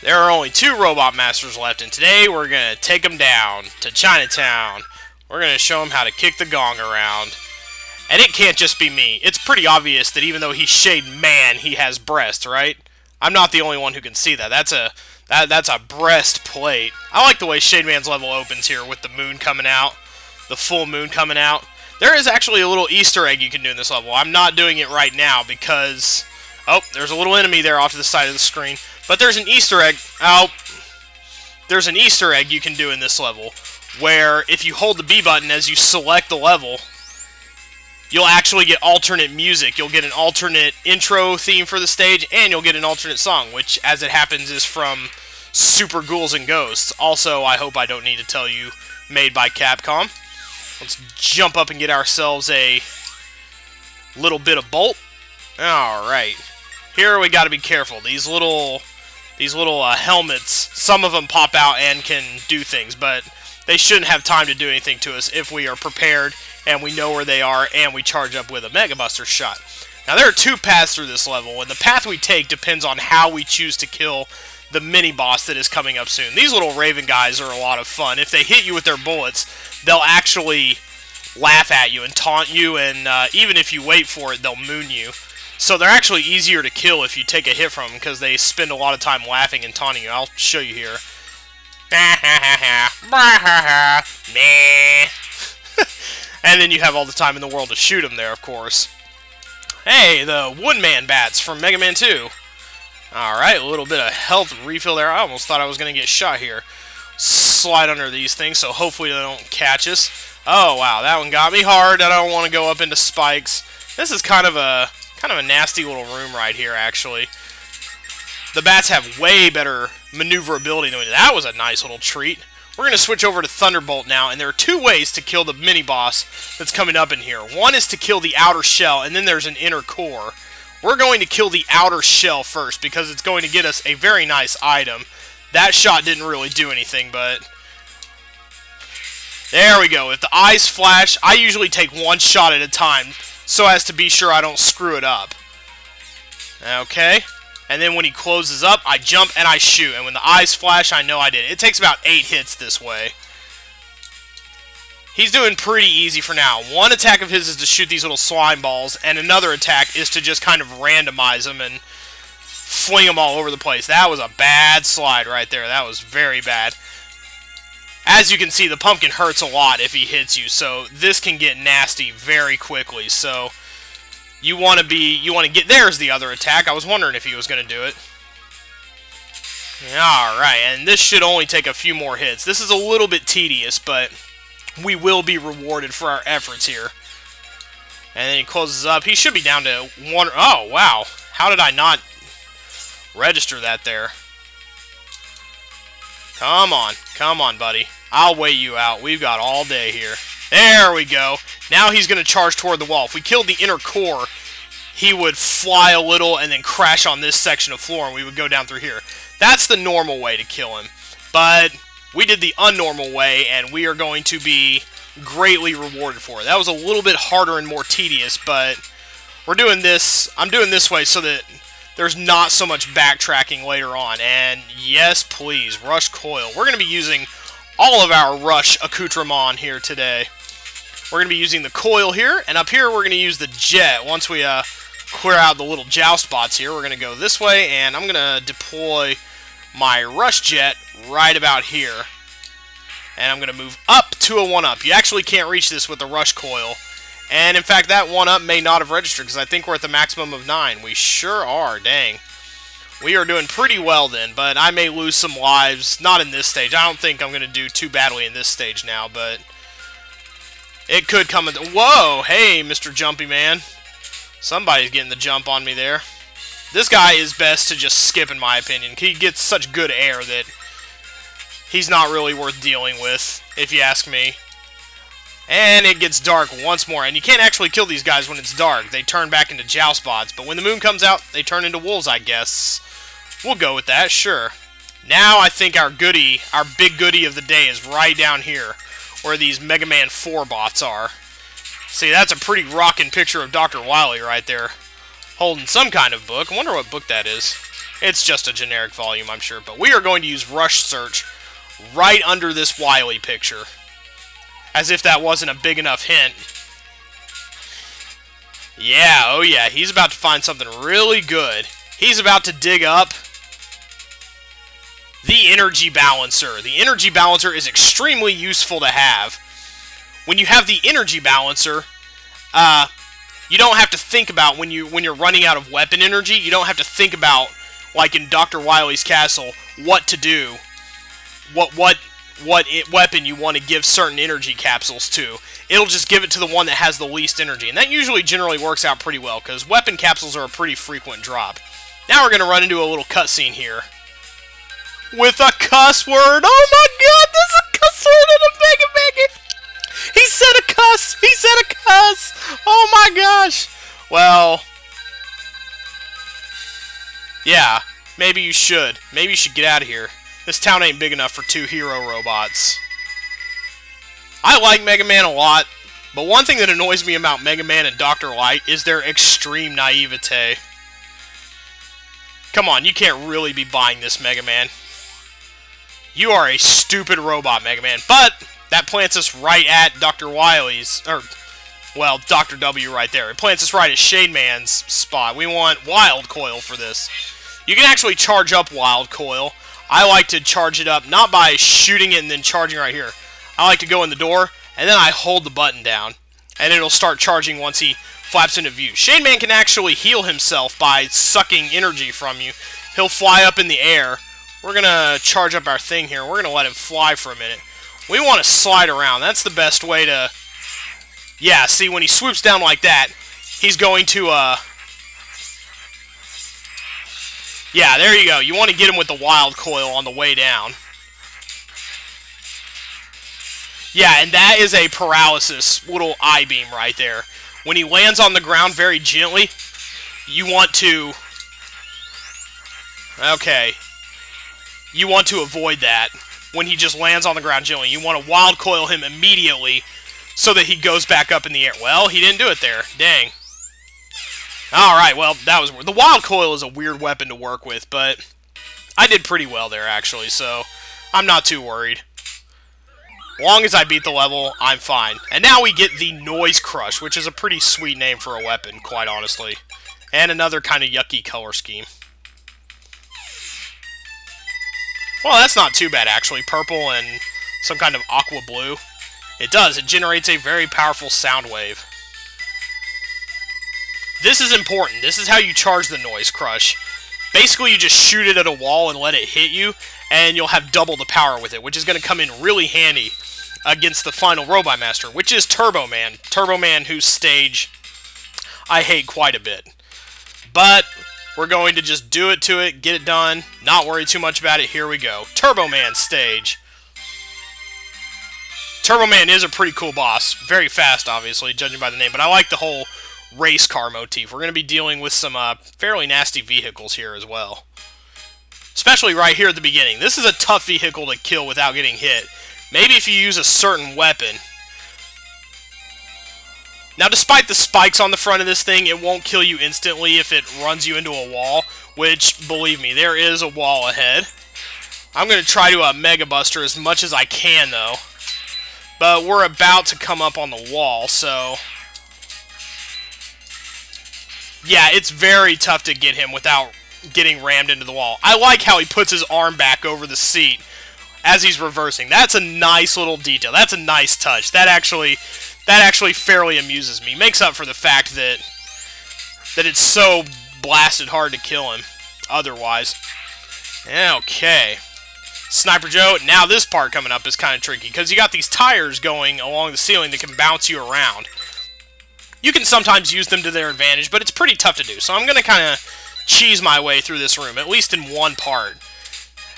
There are only 2 Robot Masters left, and today we're going to take them down to Chinatown. We're going to show them how to kick the gong around. And it can't just be me. It's pretty obvious that even though he's Shade Man, he has breasts, right? I'm not the only one who can see that. That's a breastplate. I like the way Shade Man's level opens here with the moon coming out. The full moon coming out. There is actually a little Easter egg you can do in this level. I'm not doing it right now because... Oh, there's a little enemy there off to the side of the screen. But there's an Easter egg. Oh, there's an Easter egg you can do in this level where if you hold the B button as you select the level, you'll actually get alternate music. You'll get an alternate intro theme for the stage, and you'll get an alternate song, which, as it happens, is from Super Ghouls and Ghosts. Also, I hope I don't need to tell you, made by Capcom. Let's jump up and get ourselves a little bit of bolt. Alright. Here we gotta be careful. These little helmets, some of them pop out and can do things, but they shouldn't have time to do anything to us if we are prepared and we know where they are and we charge up with a Mega Buster shot. Now, there are 2 paths through this level, and the path we take depends on how we choose to kill the mini-boss that is coming up soon. These little Raven guys are a lot of fun. If they hit you with their bullets, they'll actually laugh at you and taunt you, and even if you wait for it, they'll moon you. So they're actually easier to kill if you take a hit from them, because they spend a lot of time laughing and taunting you. I'll show you here. And then you have all the time in the world to shoot them there, of course. Hey, the Woodman bats from Mega Man 2. Alright, a little bit of health refill there. I almost thought I was going to get shot here. Slide under these things, so hopefully they don't catch us. Oh, wow, that one got me hard. I don't want to go up into spikes. This is kind of a nasty little room right here, actually. The bats have way better maneuverability than we do. That was a nice little treat. We're going to switch over to Thunderbolt now, and there are 2 ways to kill the mini-boss that's coming up in here. One is to kill the outer shell, and then there's an inner core. We're going to kill the outer shell first, because it's going to get us a very nice item. That shot didn't really do anything, but... There we go. If the eyes flash, I usually take 1 shot at a time, so as to be sure I don't screw it up. Okay. And then when he closes up, I jump and I shoot. And when the eyes flash, I know I did. It takes about 8 hits this way. He's doing pretty easy for now. One attack of his is to shoot these little slime balls, and another attack is to just kind of randomize them and fling them all over the place. That was a bad slide right there. That was very bad. As you can see, the pumpkin hurts a lot if he hits you, so this can get nasty very quickly. So you want to get, there's the other attack. I was wondering if he was going to do it. Alright, and this should only take a few more hits. This is a little bit tedious, but we will be rewarded for our efforts here. And then he closes up. He should be down to 1. Oh, wow. How did I not register that there? Come on, buddy. I'll weigh you out. We've got all day here. There we go. Now he's going to charge toward the wall. If we killed the inner core, he would fly a little and then crash on this section of floor, and we would go down through here. That's the normal way to kill him. But we did the unnormal way, and we are going to be greatly rewarded for it. That was a little bit harder and more tedious, but we're doing this. I'm doing this way so that there's not so much backtracking later on. And yes, please, Rush Coil. We're going to be using all of our Rush accoutrement here today. We're going to be using the coil here, and up here we're going to use the jet. Once we clear out the little joust bots here, we're going to go this way, and I'm going to deploy my Rush jet right about here. And I'm going to move up to a 1-up. You actually can't reach this with the Rush coil. And in fact, that 1-up may not have registered, because I think we're at the maximum of 9. We sure are, dang. We are doing pretty well then, but I may lose some lives. Not in this stage. I don't think I'm going to do too badly in this stage now, but it could come in. Whoa, hey, Mr. Jumpy Man. Somebody's getting the jump on me there. This guy is best to just skip, in my opinion. He gets such good air that he's not really worth dealing with, if you ask me. And it gets dark once more. And you can't actually kill these guys when it's dark. They turn back into joust bots. But when the moon comes out, they turn into wolves, I guess. We'll go with that, sure. Now I think our big goodie of the day is right down here, where these Mega Man 4 bots are. See, that's a pretty rockin' picture of Dr. Wily right there, holding some kind of book. I wonder what book that is. It's just a generic volume, I'm sure. But we are going to use Rush Search right under this Wily picture. As if that wasn't a big enough hint. Yeah, oh yeah, he's about to find something really good. He's about to dig up the Energy Balancer. The Energy Balancer is extremely useful to have. When you have the Energy Balancer, you don't have to think about when you're running out of weapon energy. You don't have to think about, like in Dr. Wily's castle, what to do, what weapon you want to give certain energy capsules to. It'll just give it to the one that has the least energy, and that usually generally works out pretty well because weapon capsules are a pretty frequent drop. Now we're gonna run into a little cutscene here with a cuss word. Oh my God, there's a cuss word in a Mega Man. He said a cuss! He said a cuss! Oh my gosh! Well, yeah, maybe you should. Maybe you should get out of here. This town ain't big enough for 2 hero robots. I like Mega Man a lot, but one thing that annoys me about Mega Man and Dr. Light is their extreme naivete. Come on, you can't really be buying this, Mega Man. You are a stupid robot, Mega Man. But that plants us right at Dr. Wily's, or, well, Dr. W right there. It plants us right at Shade Man's spot. We want Wild Coil for this. You can actually charge up Wild Coil. I like to charge it up, not by shooting it and then charging right here. I like to go in the door, and then I hold the button down, and it'll start charging once he flaps into view. Shade Man can actually heal himself by sucking energy from you. He'll fly up in the air. We're going to charge up our thing here. We're going to let him fly for a minute. We want to slide around. That's the best way to... Yeah, see, when he swoops down like that, he's going to, Yeah, there you go. You want to get him with the Wild Coil on the way down. Yeah, and that is a paralysis little I-beam right there. When he lands on the ground very gently, you want to... Okay. You want to avoid that. When he just lands on the ground gently, you want to Wild Coil him immediately so that he goes back up in the air. Well, he didn't do it there. Dang. Alright, well, that was... The Wild Coil is a weird weapon to work with, but I did pretty well there, actually, so I'm not too worried. As long as I beat the level, I'm fine. And now we get the Noise Crush, which is a pretty sweet name for a weapon, quite honestly. And another kind of yucky color scheme. Well, that's not too bad, actually. Purple and some kind of aqua blue. It does. It generates a very powerful sound wave. This is important. This is how you charge the Noise Crush. Basically, you just shoot it at a wall and let it hit you, and you'll have double the power with it, which is going to come in really handy against the final Robot Master, which is Turbo Man. Turbo Man, whose stage I hate quite a bit. But we're going to just do it to it, get it done, not worry too much about it. Here we go. Turbo Man stage. Turbo Man is a pretty cool boss. Very fast, obviously, judging by the name, but I like the whole race car motif. We're going to be dealing with some fairly nasty vehicles here as well. Especially right here at the beginning. This is a tough vehicle to kill without getting hit. Maybe if you use a certain weapon. Now, despite the spikes on the front of this thing, it won't kill you instantly if it runs you into a wall, which, believe me, there is a wall ahead. I'm going to try to Mega Buster as much as I can, though. But we're about to come up on the wall, so... Yeah, it's very tough to get him without getting rammed into the wall. I like how he puts his arm back over the seat as he's reversing. That's a nice little detail. That's a nice touch. That actually fairly amuses me. Makes up for the fact that it's so blasted hard to kill him otherwise. Okay. Sniper Joe, now this part coming up is kind of tricky because you got these tires going along the ceiling that can bounce you around. You can sometimes use them to their advantage, but it's pretty tough to do. So I'm going to kind of cheese my way through this room, at least in one part.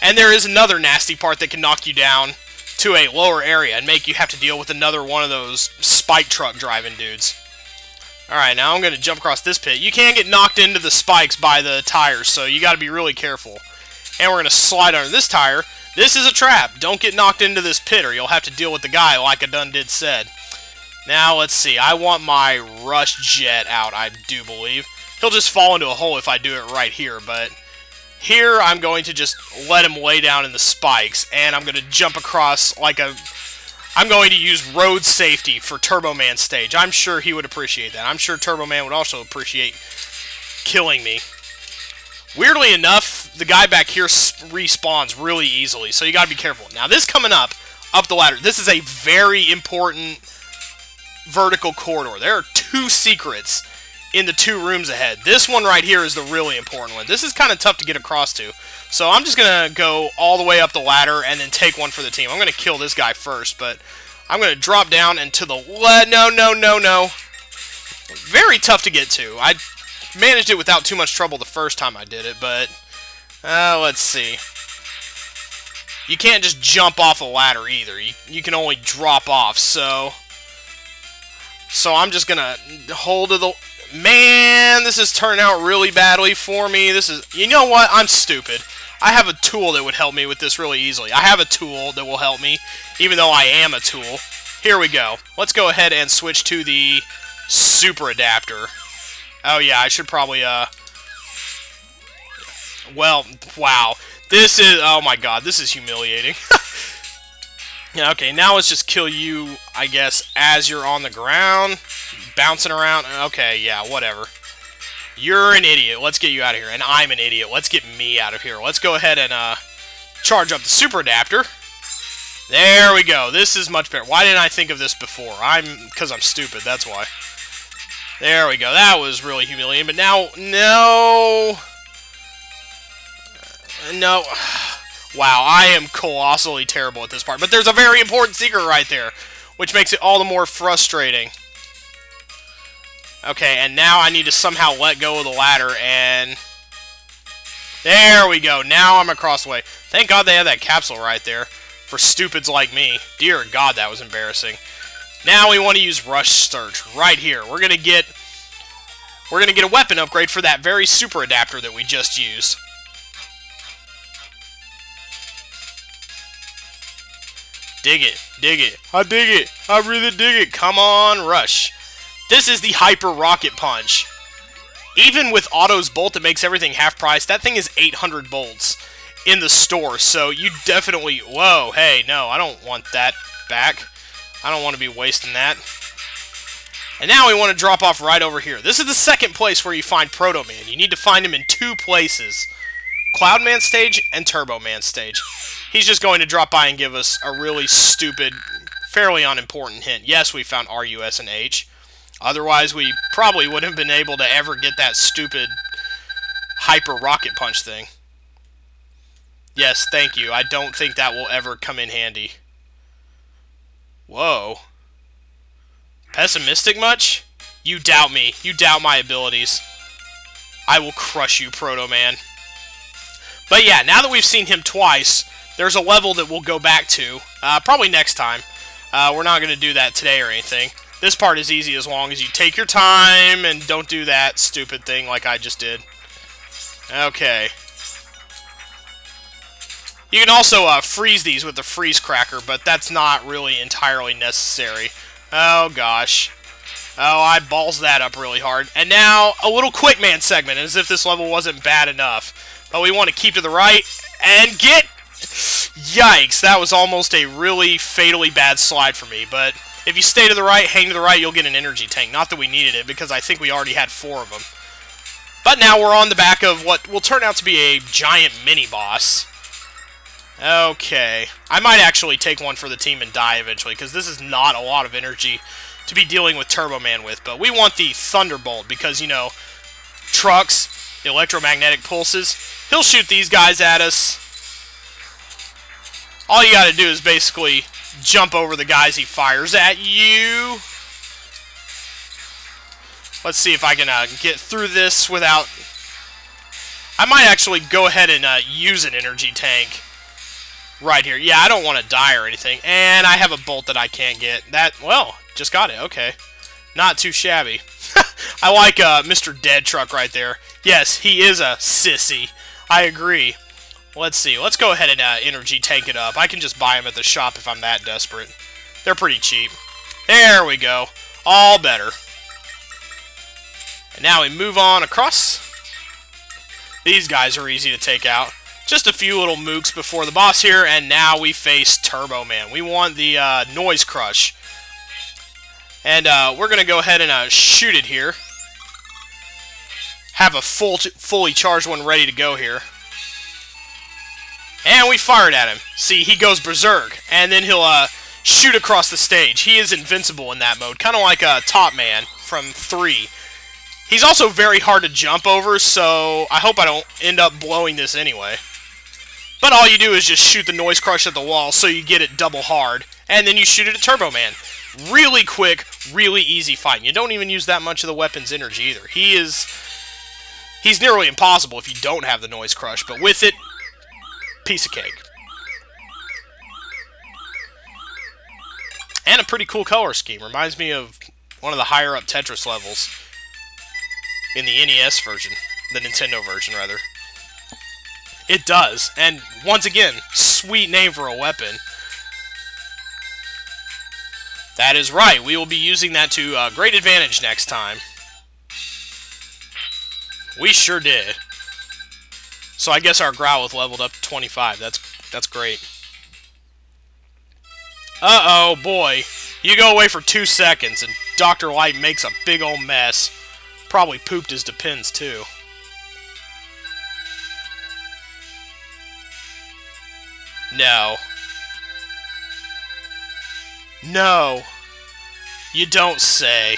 And there is another nasty part that can knock you down to a lower area and make you have to deal with another one of those spike truck driving dudes. Alright, now I'm going to jump across this pit. You can get knocked into the spikes by the tires, so you got to be really careful. And we're going to slide under this tire. This is a trap. Don't get knocked into this pit or you'll have to deal with the guy like I done did said. Now, let's see. I want my Rush Jet out, I do believe. He'll just fall into a hole if I do it right here, but Here, I'm going to just let him lay down in the spikes, and I'm going to jump across like a... I'm going to use road safety for Turbo Man's stage. I'm sure he would appreciate that. I'm sure Turbo Man would also appreciate killing me. Weirdly enough, the guy back here respawns really easily, so you gotta be careful. Now, this coming up the ladder, this is a very important vertical corridor. There are 2 secrets in the 2 rooms ahead. This one right here is the really important one. This is kind of tough to get across to. So I'm just going to go all the way up the ladder and then take one for the team. I'm going to kill this guy first, but I'm going to drop down and to the left. No. Very tough to get to. I managed it without too much trouble the first time I did it, but let's see. You can't just jump off a ladder either. You can only drop off, so I'm just going to hold to the... Man, this is turning out really badly for me. This is... You know what? I'm stupid. I have a tool that would help me with this really easily. I have a tool that will help me, even though I am a tool. Here we go. Let's go ahead and switch to the super adapter. Oh yeah, I should probably, well, wow. This is... Oh my god, this is humiliating. Yeah, okay, now let's just kill you, I guess, as you're on the ground. Bouncing around. Okay, yeah, whatever. You're an idiot. Let's get you out of here. And I'm an idiot. Let's get me out of here. Let's go ahead and charge up the super adapter. There we go. This is much better. Why didn't I think of this before? Because I'm stupid. That's why. There we go. That was really humiliating. But now, no. No. Wow, I am colossally terrible at this part. But there's a very important secret right there, which makes it all the more frustrating. Okay, and now I need to somehow let go of the ladder, and... There we go. Now I'm across the way. Thank God they have that capsule right there for stupids like me. Dear God, that was embarrassing. Now we want to use Rush Search right here. We're gonna get a weapon upgrade for that very super adapter that we just used. Dig it. Dig it. I dig it. I really dig it. Come on, Rush. This is the Hyper Rocket Punch. Even with Otto's Bolt that makes everything half price, that thing is 800 bolts in the store, so you definitely... Whoa, hey, no, I don't want that back. I don't want to be wasting that. And now we want to drop off right over here. This is the second place where you find Proto Man. You need to find him in 2 places. Cloud Man stage and Turbo Man stage. He's just going to drop by and give us a really stupid, fairly unimportant hint. Yes, we found R, U, S, and H. Otherwise, we probably wouldn't have been able to ever get that stupid Hyper Rocket Punch thing. Yes, thank you. I don't think that will ever come in handy. Whoa. Pessimistic much? You doubt me. You doubt my abilities. I will crush you, Proto Man. But yeah, now that we've seen him twice, there's a level that we'll go back to. Probably next time. We're not going to do that today or anything. This part is easy as long as you take your time and don't do that stupid thing like I just did. Okay. You can also freeze these with the freeze cracker, but that's not really entirely necessary. Oh gosh. Oh, I balls that up really hard. And now, a little Quick Man segment, as if this level wasn't bad enough. But we want to keep to the right and get... Yikes, that was almost a really fatally bad slide for me, but... If you stay to the right, hang to the right, you'll get an energy tank. Not that we needed it, because I think we already had 4 of them. But now we're on the back of what will turn out to be a giant mini-boss. Okay. I might actually take one for the team and die eventually, because this is not a lot of energy to be dealing with Turbo Man with. But we want the Thunderbolt, because, you know, trucks, electromagnetic pulses. He'll shoot these guys at us. All you gotta do is basically... jump over the guys he fires at you. Let's see if I can get through this without... I might actually go ahead and use an energy tank right here. Yeah, I don't want to die or anything. And I have a bolt that I can't get. That, well, just got it. Okay. Not too shabby. I like Mr. Dead Truck right there. Yes, he is a sissy. I agree. Let's see. Let's go ahead and energy tank it up. I can just buy them at the shop if I'm that desperate. They're pretty cheap. There we go. All better. And now we move on across. These guys are easy to take out. Just a few little mooks before the boss here, and now we face Turbo Man. We want the Noise Crush. And we're going to go ahead and shoot it here. Have a fully charged one ready to go here. And we fired at him. See, he goes berserk, and then he'll shoot across the stage. He is invincible in that mode, kind of like Top Man from 3. He's also very hard to jump over, so I hope I don't end up blowing this anyway. But all you do is just shoot the Noise Crush at the wall so you get it double hard, and then you shoot it at Turbo Man. Really quick, really easy fight. You don't even use that much of the weapon's energy either. He's nearly impossible if you don't have the Noise Crush, but with it, piece of cake. And a pretty cool color scheme. Reminds me of one of the higher up Tetris levels in the NES version. The Nintendo version, rather. It does. And once again, sweet name for a weapon. That is right. We will be using that to great advantage next time. We sure did. So I guess our Growlithe leveled up to 25. That's great. Uh-oh, boy. You go away for 2 seconds, and Dr. Light makes a big old mess. Probably pooped his Depends, too. No. No. You don't say.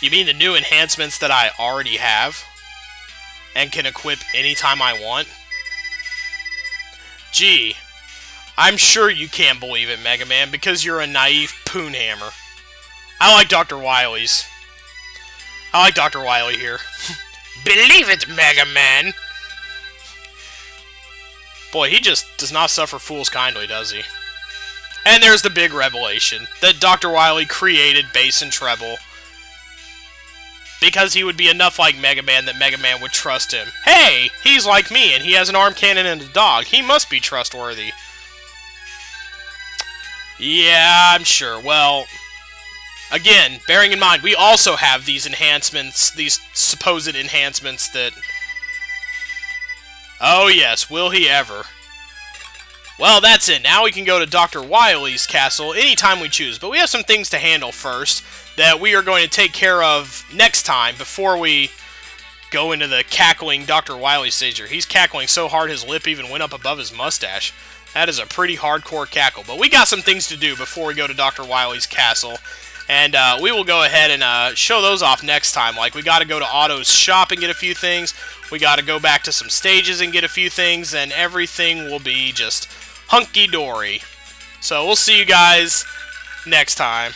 You mean the new enhancements that I already have? And can equip anytime I want? Gee. I'm sure you can't believe it, Mega Man, because you're a naive poonhammer. I like Dr. Wily's. I like Dr. Wily here. Believe it, Mega Man! Boy, he just does not suffer fools kindly, does he? And there's the big revelation, that Dr. Wily created bass and treble because he would be enough like Mega Man that Mega Man would trust him. Hey, he's like me, and he has an arm cannon and a dog. He must be trustworthy. Yeah, I'm sure. Well, again, bearing in mind, we also have these enhancements, these supposed enhancements that... Oh yes, will he ever. Well, that's it. Now we can go to Dr. Wily's castle anytime we choose. But we have some things to handle first that we are going to take care of next time before we go into the cackling Dr. Wily stage here. He's cackling so hard his lip even went up above his mustache. That is a pretty hardcore cackle. But we got some things to do before we go to Dr. Wily's castle. And we will go ahead and show those off next time. Like, we got to go to Otto's shop and get a few things. We got to go back to some stages and get a few things. And everything will be just hunky-dory. So we'll see you guys next time.